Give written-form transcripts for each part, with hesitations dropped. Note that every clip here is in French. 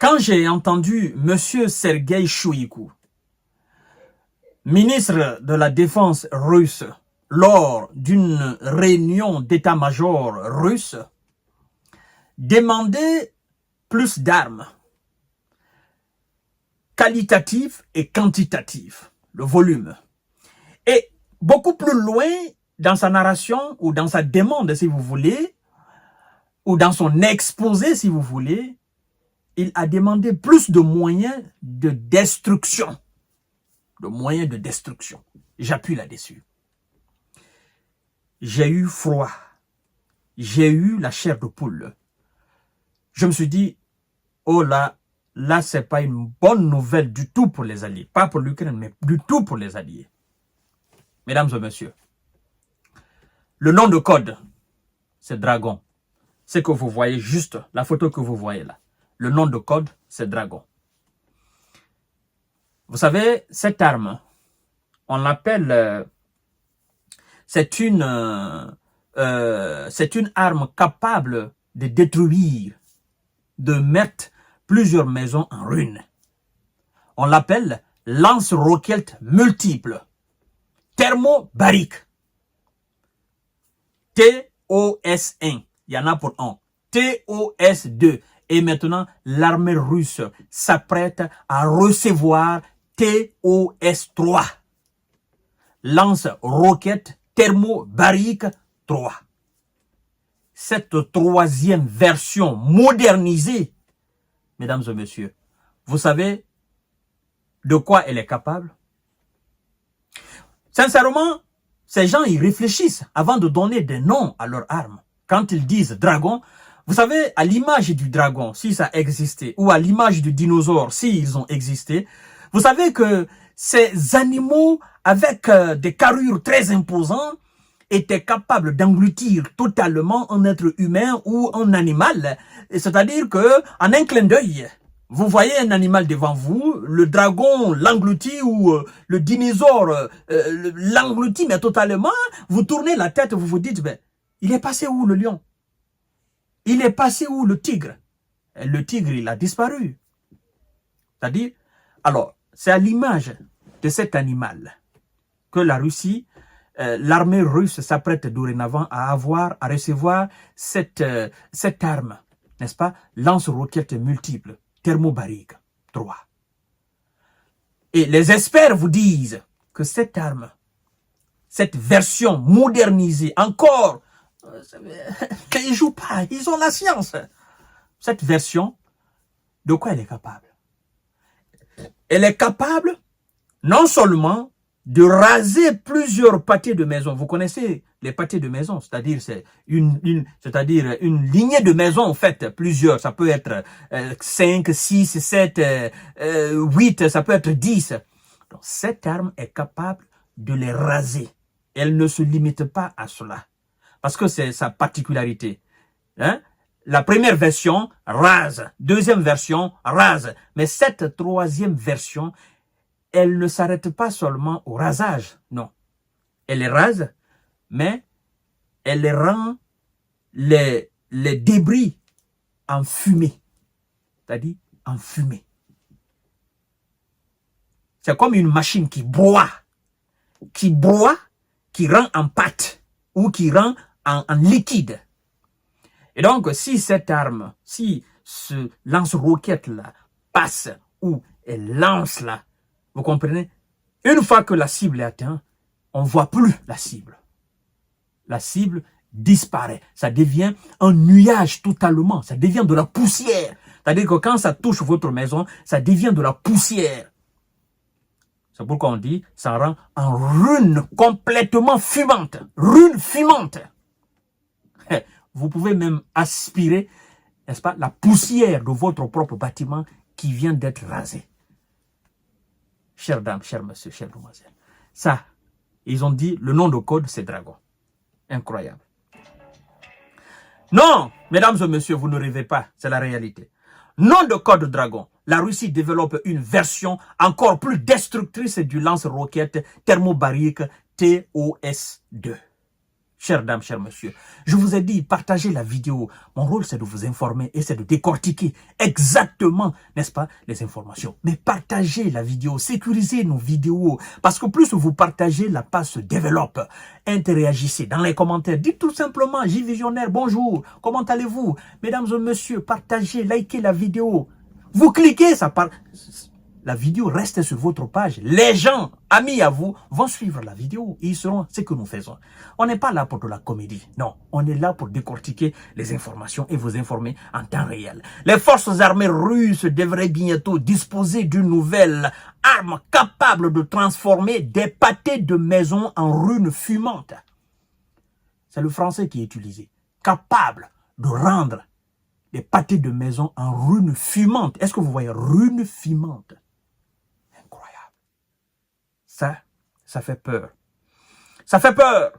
Quand j'ai entendu M. Sergueï Shoïgu, ministre de la Défense russe, lors d'une réunion d'état-major russe, demander plus d'armes, qualitatives et quantitatives, le volume. Et beaucoup plus loin dans sa narration ou dans sa demande, si vous voulez, ou dans son exposé, si vous voulez, il a demandé plus de moyens de destruction. De moyens de destruction. J'appuie là-dessus. J'ai eu froid. J'ai eu la chair de poule. Je me suis dit, oh là, c'est pas une bonne nouvelle du tout pour les Alliés. Pas pour l'Ukraine, mais du tout pour les Alliés. Mesdames et messieurs, le nom de code, c'est Dragon. C'est que vous voyez juste, la photo que vous voyez là. Le nom de code, c'est Dragon. Vous savez, cette arme, on l'appelle, c'est une arme capable de détruire, de mettre plusieurs maisons en ruine. On l'appelle lance-roquettes multiples, thermobarique. TOS-1, il y en a pour un. TOS-2. Et maintenant, l'armée russe s'apprête à recevoir TOS-3. Lance-roquette thermobarique 3. Cette troisième version modernisée, mesdames et messieurs, vous savez de quoi elle est capable? Sincèrement, ces gens, ils réfléchissent avant de donner des noms à leurs armes. Quand ils disent dragon, vous savez, à l'image du dragon, si ça existait, ou à l'image du dinosaure, s'ils ont existé, vous savez que ces animaux, avec des carrures très imposantes, étaient capables d'engloutir totalement un être humain ou un animal. C'est-à-dire que, en un clin d'œil, vous voyez un animal devant vous, le dragon l'engloutit ou le dinosaure l'engloutit, mais totalement, vous tournez la tête, vous vous dites, ben, il est passé où le lion? Il est passé où le tigre? Et le tigre, il a disparu. C'est-à-dire, alors, c'est à l'image de cet animal que la Russie, l'armée russe s'apprête dorénavant à recevoir cette arme, n'est-ce pas? Lance-roquettes multiples, thermobarique 3. Et les experts vous disent que cette arme, cette version modernisée, encore, ils ne jouent pas, ils ont la science. Cette version, de quoi elle est capable? Elle est capable non seulement de raser plusieurs pâtés de maison. Vous connaissez les pâtés de maison, c'est-à-dire c'est une lignée de maisons en fait, plusieurs. Ça peut être 5, 6, 7, 8, ça peut être 10. Donc, cette arme est capable de les raser. Elle ne se limite pas à cela. Parce que c'est sa particularité. Hein? La première version rase, deuxième version rase. Mais cette troisième version, elle ne s'arrête pas seulement au rasage. Non. Elle les rase, mais elle rend les débris en fumée. C'est-à-dire en fumée. C'est comme une machine qui broie, qui rend en pâte ou qui rend en liquide. Et donc, si cette arme, si ce lance-roquette-là passe ou elle lance là, vous comprenez? Une fois que la cible est atteinte, on ne voit plus la cible. La cible disparaît. Ça devient un nuage totalement. Ça devient de la poussière. C'est-à-dire que quand ça touche votre maison, ça devient de la poussière. C'est pourquoi on dit, ça rend en rune complètement fumante. Rune fumante. Vous pouvez même aspirer, n'est-ce pas, la poussière de votre propre bâtiment qui vient d'être rasé. Chères dames, chers messieurs, chères demoiselles. Ça, ils ont dit, le nom de code, c'est Dragon. Incroyable. Non, mesdames et messieurs, vous ne rêvez pas, c'est la réalité. Nom de code Dragon. La Russie développe une version encore plus destructrice du lance-roquette thermobarique TOS-2. chères dames, chers messieurs. Je vous ai dit, partagez la vidéo. Mon rôle, c'est de vous informer et c'est de décortiquer exactement, n'est-ce pas, les informations. Mais partagez la vidéo, sécurisez nos vidéos. Parce que plus vous partagez, la page se développe. Interagissez dans les commentaires. Dites tout simplement, J Visionnaire, bonjour, comment allez-vous? Mesdames et messieurs, partagez, likez la vidéo. Vous cliquez, ça part... La vidéo reste sur votre page. Les gens, amis à vous, vont suivre la vidéo et ils sauront ce que nous faisons. On n'est pas là pour de la comédie. Non, on est là pour décortiquer les informations et vous informer en temps réel. Les forces armées russes devraient bientôt disposer d'une nouvelle arme capable de transformer des pâtés de maison en ruines fumantes. C'est le français qui est utilisé. Capable de rendre des pâtés de maison en ruines fumantes. Est-ce que vous voyez ruines fumantes? Ça fait peur. Ça fait peur.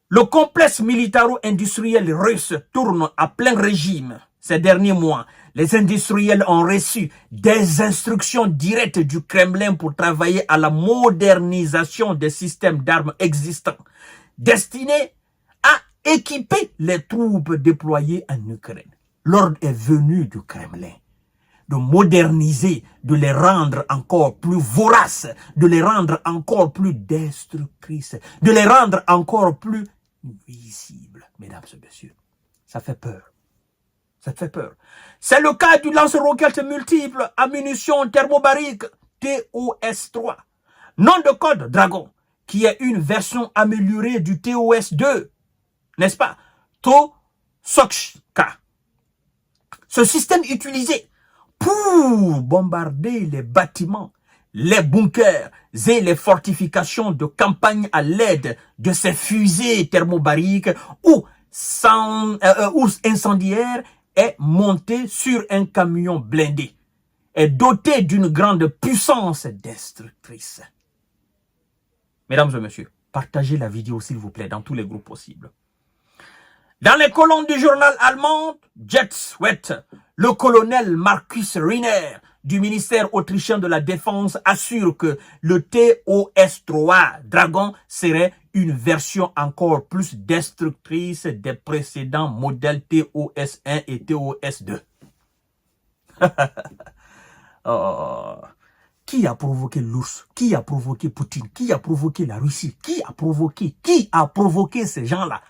Le complexe militaro-industriel russe tourne à plein régime. Ces derniers mois, les industriels ont reçu des instructions directes du Kremlin pour travailler à la modernisation des systèmes d'armes existants, destinés à équiper les troupes déployées en Ukraine. L'ordre est venu du Kremlin de moderniser, de les rendre encore plus voraces, de les rendre encore plus destructrices, de les rendre encore plus nuisibles. Mesdames et messieurs, ça fait peur. Ça fait peur. C'est le cas du lance-roquettes multiple à munitions thermobariques TOS-3. Nom de code Dragon, qui est une version améliorée du TOS-2, n'est-ce pas? To-Sokchka. Ce système utilisé pour bombarder les bâtiments, les bunkers et les fortifications de campagne à l'aide de ces fusées thermobariques ou incendiaires est monté sur un camion blindé et doté d'une grande puissance destructrice. Mesdames et messieurs, partagez la vidéo s'il vous plaît dans tous les groupes possibles. Dans les colonnes du journal allemand Jet Wet, le colonel Markus Riner du ministère autrichien de la Défense assure que le TOS-3 Dragon serait une version encore plus destructrice des précédents modèles TOS-1 et TOS-2. Oh. Qui a provoqué l'ours? Qui a provoqué Poutine? Qui a provoqué la Russie? Qui a provoqué ces gens-là?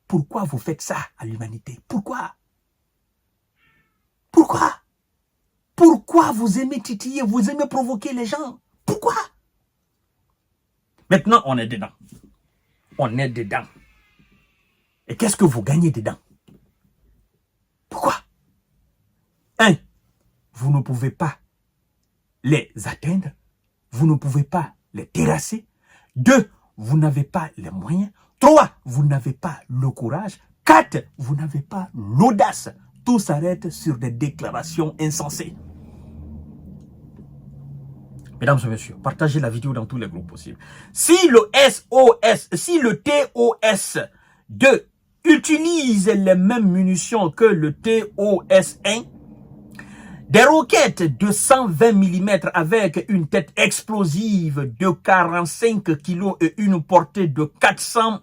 Pourquoi vous faites ça à l'humanité? Pourquoi? Pourquoi? Pourquoi vous aimez titiller, vous aimez provoquer les gens? Pourquoi? Maintenant, on est dedans. On est dedans. Et qu'est-ce que vous gagnez dedans? Pourquoi? 1. Vous ne pouvez pas les atteindre. Vous ne pouvez pas les terrasser. 2. Vous n'avez pas les moyens. 3. Vous n'avez pas le courage. 4. Vous n'avez pas l'audace. Tout s'arrête sur des déclarations insensées. Mesdames et messieurs, partagez la vidéo dans tous les groupes possibles. Si le TOS-2 utilise les mêmes munitions que le TOS-1, des roquettes de 120 mm avec une tête explosive de 45 kg et une portée de 400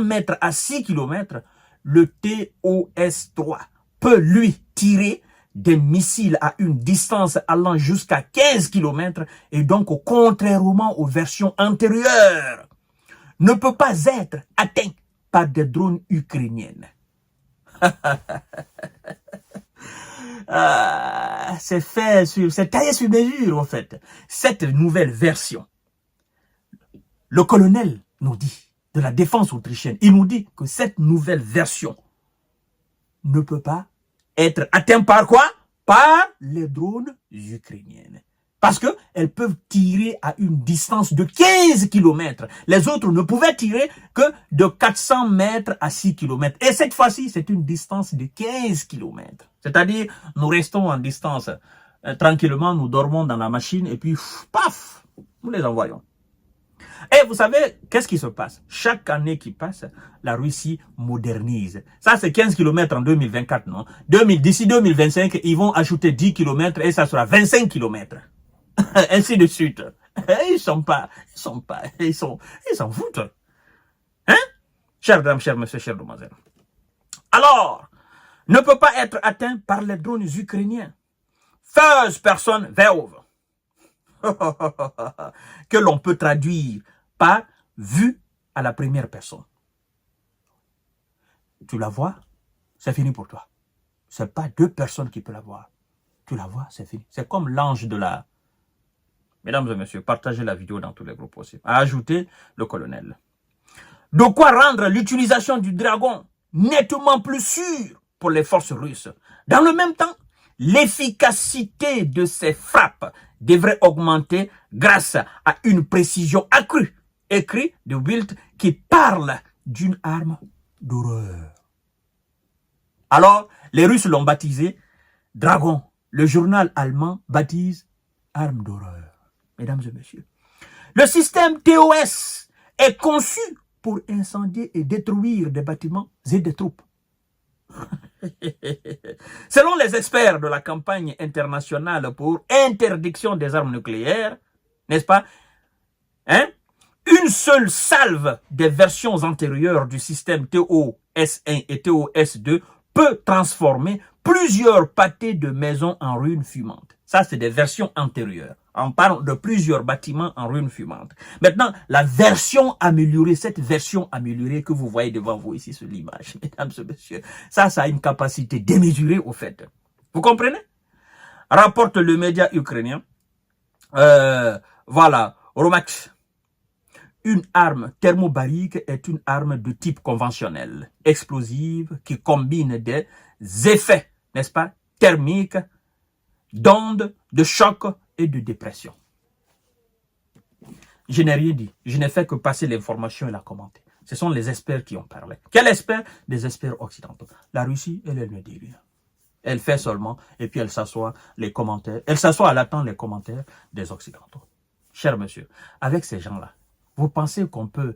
mètres à 6 km, le TOS-3 peut lui tirer des missiles à une distance allant jusqu'à 15 km et donc contrairement aux versions antérieures, ne peut pas être atteint par des drones ukrainiennes. C'est taillé sur mesure en fait. Cette nouvelle version, le colonel nous dit, de la défense autrichienne, il nous dit que cette nouvelle version ne peut pas être atteinte par quoi? Par les drones ukrainiennes. Parce qu'elles peuvent tirer à une distance de 15 km. Les autres ne pouvaient tirer que de 400 mètres à 6 km. Et cette fois-ci, c'est une distance de 15 km. C'est-à-dire, nous restons en distance. Tranquillement, nous dormons dans la machine et puis, paf, nous les envoyons. Et vous savez, qu'est-ce qui se passe? Chaque année qui passe, la Russie modernise. Ça, c'est 15 km en 2024, non? D'ici 2025, ils vont ajouter 10 km et ça sera 25 km. Ainsi de suite. Ils s'en foutent. Hein? Chères dames, chers messieurs, chères demoiselles. Alors, ne peut pas être atteint par les drones ukrainiens. First person veuve. Que l'on peut traduire par vue à la première personne. Tu la vois, c'est fini pour toi. C'est pas deux personnes qui peuvent la voir. Tu la vois, c'est fini. C'est comme l'ange de la... Mesdames et messieurs, partagez la vidéo dans tous les groupes possibles. À ajouter le colonel. De quoi rendre l'utilisation du dragon nettement plus sûre pour les forces russes. Dans le même temps, l'efficacité de ces frappes devrait augmenter grâce à une précision accrue. Écrit de Wild qui parle d'une arme d'horreur. Alors, les Russes l'ont baptisé Dragon. Le journal allemand baptise arme d'horreur. Mesdames et messieurs, le système TOS est conçu pour incendier et détruire des bâtiments et des troupes. Selon les experts de la campagne internationale pour interdiction des armes nucléaires, n'est-ce pas, hein, une seule salve des versions antérieures du système TOS1 et TOS2 peut transformer plusieurs pâtés de maisons en ruines fumantes. Ça, c'est des versions antérieures. On parle de plusieurs bâtiments en ruines fumantes. Maintenant, la version améliorée, cette version améliorée que vous voyez devant vous ici sur l'image, mesdames et messieurs, ça a une capacité démesurée au fait. Vous comprenez? Rapporte le média ukrainien. Voilà, Romax. Une arme thermobarique est une arme de type conventionnel, explosive, qui combine des effets, n'est-ce pas, thermiques, d'ondes, de choc et de dépression. Je n'ai rien dit. Je n'ai fait que passer l'information et la commenter. Ce sont les experts qui ont parlé. Quels experts? Des experts occidentaux. La Russie, elle ne dit rien. Elle fait seulement, et puis elle s'assoit les commentaires. Elle s'assoit à l'attendre les commentaires des occidentaux. Cher monsieur, avec ces gens-là, vous pensez qu'on peut...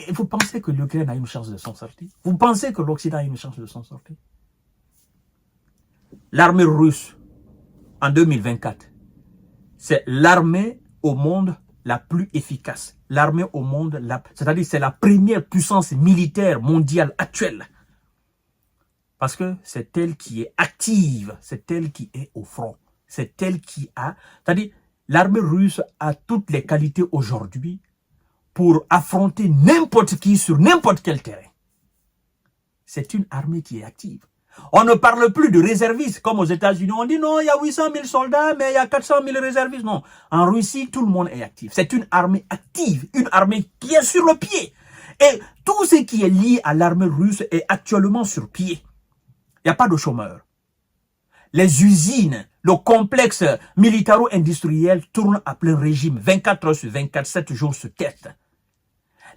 Vous pensez que l'Ukraine a une chance de s'en sortir? Vous pensez que l'Occident a une chance de s'en sortir? L'armée russe, en 2024, c'est l'armée au monde la plus efficace. L'armée au monde, c'est-à-dire c'est la première puissance militaire mondiale actuelle. Parce que c'est elle qui est active, c'est elle qui est au front. C'est elle qui a... C'est-à-dire, l'armée russe a toutes les qualités aujourd'hui pour affronter n'importe qui sur n'importe quel terrain. C'est une armée qui est active. On ne parle plus de réservistes comme aux États-Unis. On dit non, il y a 800 000 soldats, mais il y a 400 000 réservistes. Non, en Russie, tout le monde est actif. C'est une armée active, une armée qui est sur le pied. Et tout ce qui est lié à l'armée russe est actuellement sur pied. Il n'y a pas de chômeurs. Les usines, le complexe militaro-industriel tourne à plein régime, 24 heures sur 24, 7 jours sur 4.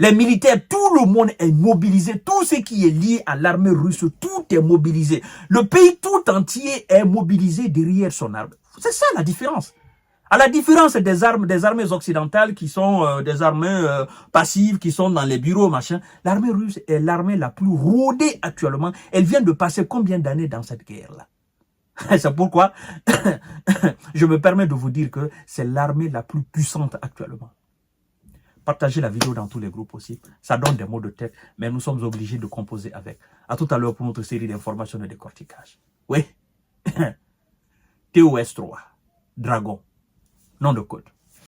Les militaires, tout le monde est mobilisé. Tout ce qui est lié à l'armée russe, tout est mobilisé. Le pays tout entier est mobilisé derrière son arme. C'est ça la différence. À la différence des armées occidentales qui sont des armées passives, qui sont dans les bureaux, machin, l'armée russe est l'armée la plus rodée actuellement. Elle vient de passer combien d'années dans cette guerre-là? C'est pourquoi je me permets de vous dire que c'est l'armée la plus puissante actuellement. Partagez la vidéo dans tous les groupes aussi. Ça donne des mots de tête, mais nous sommes obligés de composer avec. À tout à l'heure pour notre série d'informations et de décortiquage. Oui. TOS 3. Dragon. Nom de code.